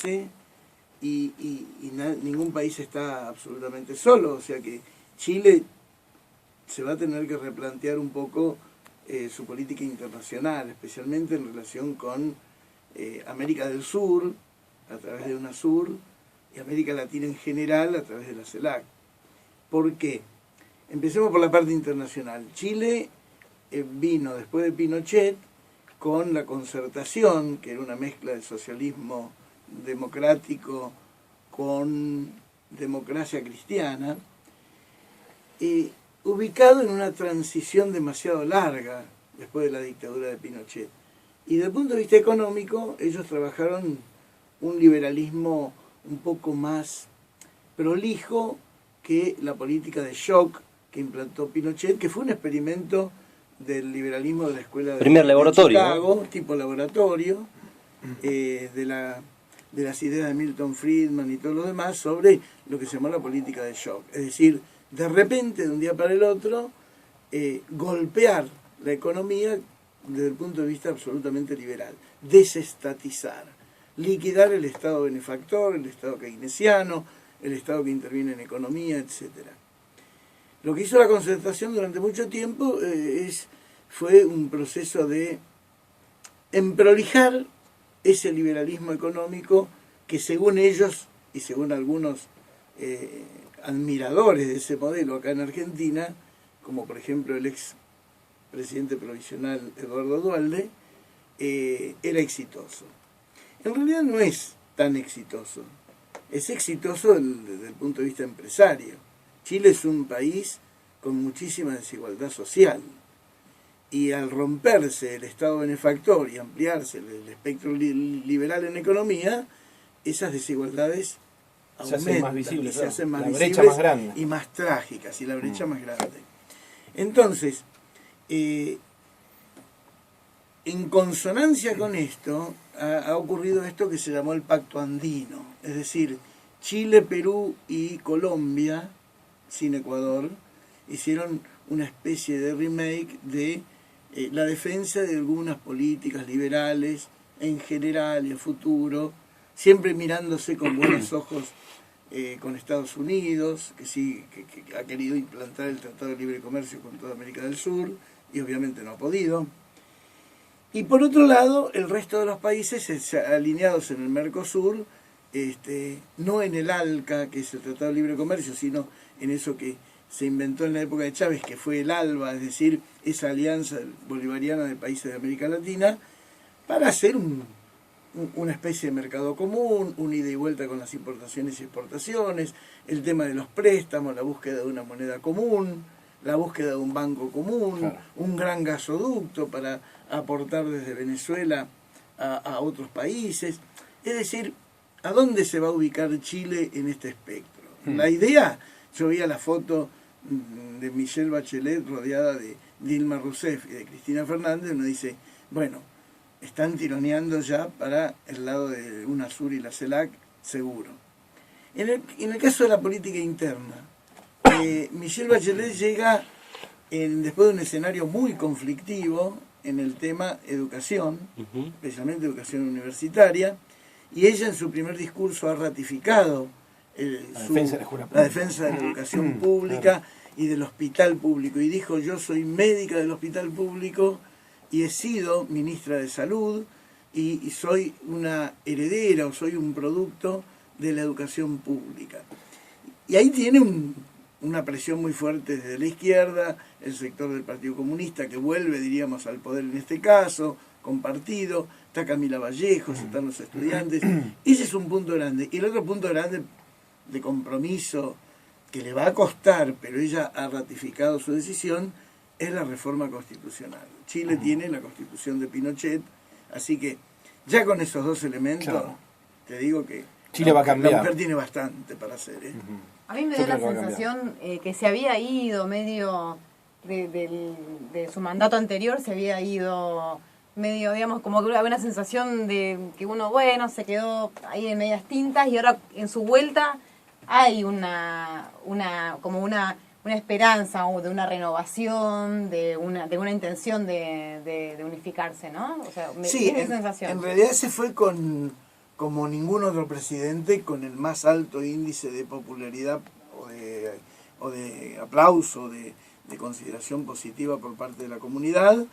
base y ningún país está absolutamente solo. O sea que Chile se va a tener que replantear un poco su política internacional, especialmente en relación con América del Sur, a través de UNASUR, y América Latina en general, a través de la CELAC. ¿Por qué? Empecemos por la parte internacional. Chile vino después de Pinochet con la Concertación, que era una mezcla de socialismo democrático con democracia cristiana, ubicado en una transición demasiado larga después de la dictadura de Pinochet. Y desde el punto de vista económico, ellos trabajaron un liberalismo un poco más prolijo que la política de shock que implantó Pinochet, que fue un experimento del liberalismo de la escuela de Chicago, ¿no? Tipo laboratorio, de las ideas de Milton Friedman y todo lo demás, sobre lo que se llamó la política de shock. Es decir, de repente, de un día para el otro, golpear la economía desde el punto de vista absolutamente liberal, desestatizar, liquidar el Estado benefactor, el Estado keynesiano, el Estado que interviene en economía, etc. Lo que hizo la Concertación durante mucho tiempo fue un proceso de emprolijar ese liberalismo económico que, según ellos y según algunos admiradores de ese modelo acá en Argentina, como por ejemplo el ex presidente provisional Eduardo Duhalde, era exitoso. En realidad no es tan exitoso. Es exitoso desde el punto de vista empresario. Chile es un país con muchísima desigualdad social. Y al romperse el Estado benefactor y ampliarse el espectro liberal en economía, esas desigualdades aumentan, se hacen más visibles, se hacen más visibles, brecha más grande y más trágicas, y la brecha más grande. Entonces, en consonancia con esto, ha ocurrido esto que se llamó el Pacto Andino, es decir, Chile, Perú y Colombia, sin Ecuador, hicieron una especie de remake de la defensa de algunas políticas liberales en general y a futuro, siempre mirándose con buenos ojos con Estados Unidos, que sí que ha querido implantar el Tratado de Libre Comercio con toda América del Sur y obviamente no ha podido. Y por otro lado, el resto de los países alineados en el Mercosur, no en el ALCA, que es el Tratado de Libre Comercio, sino en eso que se inventó en la época de Chávez, que fue el ALBA, es decir, esa alianza bolivariana de países de América Latina, para hacer una especie de mercado común, un ida y vuelta con las importaciones y exportaciones, el tema de los préstamos, la búsqueda de una moneda común, la búsqueda de un banco común, claro, un gran gasoducto para aportar desde Venezuela a otros países. Es decir, ¿a dónde se va a ubicar Chile en este espectro? La idea, yo veía la foto de Michelle Bachelet rodeada de Dilma Rousseff y de Cristina Fernández, uno dice, bueno, están tironeando ya para el lado de UNASUR y la CELAC, seguro. En el caso de la política interna, Michelle Bachelet llega después de un escenario muy conflictivo en el tema educación, especialmente educación universitaria, y ella en su primer discurso ha ratificado la defensa de la educación pública, claro, y del hospital público, y dijo, yo soy médica del hospital público y he sido ministra de Salud y soy una heredera o soy un producto de la educación pública. Y ahí tiene una presión muy fuerte desde la izquierda, el sector del Partido Comunista que vuelve, diríamos, al poder en este caso, compartido, está Camila Vallejos, están los estudiantes. Ese es un punto grande. Y el otro punto grande de compromiso que le va a costar, pero ella ha ratificado su decisión, es la reforma constitucional. Chile tiene la constitución de Pinochet, así que ya con esos dos elementos, claro, te digo que Chile va a cambiar. La mujer tiene bastante para hacer. A mí me dio la sensación que se había ido medio de su mandato anterior, se había ido medio, digamos, como que había una sensación de que uno, bueno, se quedó ahí en medias tintas y ahora en su vuelta hay una esperanza o de una renovación, de una intención de unificarse, ¿no? O sea, sí, esa sensación. En realidad se fue con como ningún otro presidente, con el más alto índice de popularidad o de aplauso, de consideración positiva por parte de la comunidad.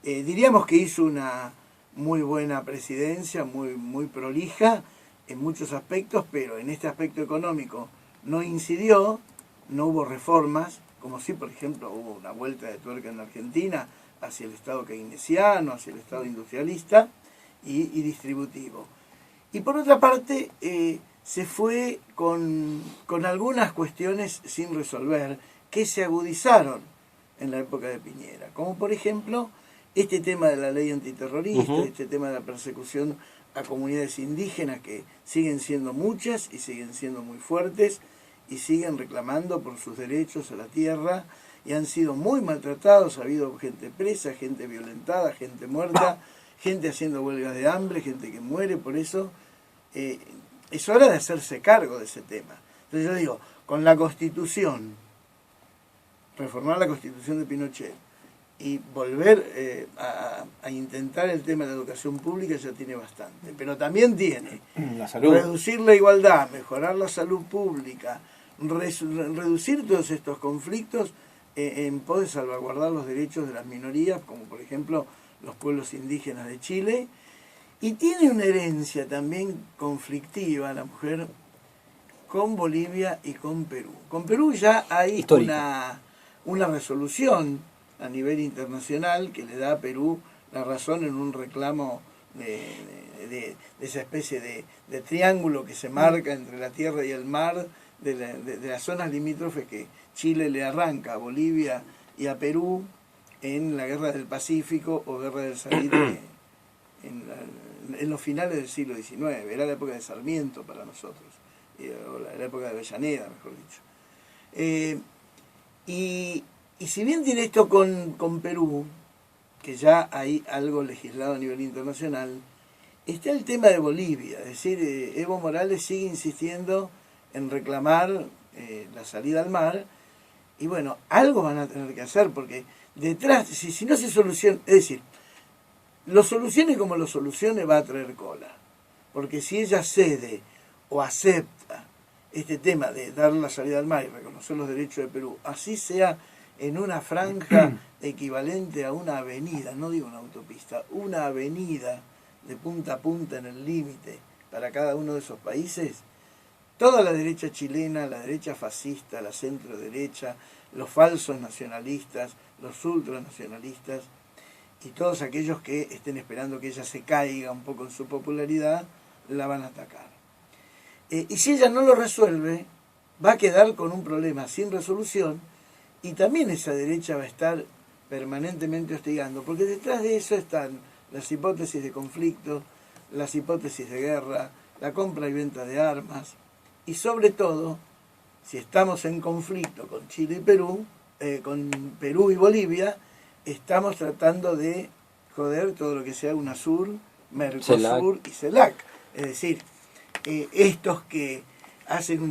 Diríamos que hizo una muy buena presidencia, muy prolija en muchos aspectos, pero en este aspecto económico no incidió, no hubo reformas, como si, por ejemplo, hubo una vuelta de tuerca en la Argentina hacia el Estado keynesiano, hacia el Estado industrialista y distributivo. Y por otra parte, se fue con algunas cuestiones sin resolver que se agudizaron en la época de Piñera, como por ejemplo este tema de la ley antiterrorista, este tema de la persecución a comunidades indígenas, que siguen siendo muchas y siguen siendo muy fuertes y siguen reclamando por sus derechos a la tierra y han sido muy maltratados. Ha habido gente presa, gente violentada, gente muerta, gente haciendo huelgas de hambre, gente que muere. Por eso es hora de hacerse cargo de ese tema. Entonces yo digo, con la Constitución, reformar la Constitución de Pinochet y volver a intentar el tema de la educación pública ya tiene bastante, pero también tiene la salud, reducir la igualdad, mejorar la salud pública, reducir todos estos conflictos en pos de salvaguardar los derechos de las minorías, como por ejemplo los pueblos indígenas de Chile, y tiene una herencia también conflictiva la mujer con Bolivia y con Perú. Con Perú ya hay una resolución a nivel internacional que le da a Perú la razón en un reclamo de esa especie de triángulo que se marca entre la tierra y el mar, de las zonas limítrofes que Chile le arranca a Bolivia y a Perú en la Guerra del Pacífico o Guerra del Salitre en los finales del siglo XIX. Era la época de Sarmiento para nosotros, o la época de Avellaneda, mejor dicho. Y si bien tiene esto con Perú, que ya hay algo legislado a nivel internacional, está el tema de Bolivia. Es decir, Evo Morales sigue insistiendo en reclamar la salida al mar, y bueno, algo van a tener que hacer, porque detrás, si no se soluciona, es decir, lo solucione como lo solucione, va a traer cola, porque si ella cede o acepta este tema de dar la salida al mar y reconocer los derechos de Perú, así sea en una franja equivalente a una avenida, no digo una autopista, una avenida de punta a punta en el límite para cada uno de esos países, toda la derecha chilena, la derecha fascista, la centro derecha, los falsos nacionalistas, los ultranacionalistas y todos aquellos que estén esperando que ella se caiga un poco en su popularidad, la van a atacar. Y si ella no lo resuelve, va a quedar con un problema sin resolución, y también esa derecha va a estar permanentemente hostigando, porque detrás de eso están las hipótesis de conflicto, las hipótesis de guerra, la compra y venta de armas, y sobre todo, si estamos en conflicto con Chile y Perú, con Perú y Bolivia, estamos tratando de joder todo lo que sea UNASUR, Mercosur y CELAC. Es decir, estos que hacen un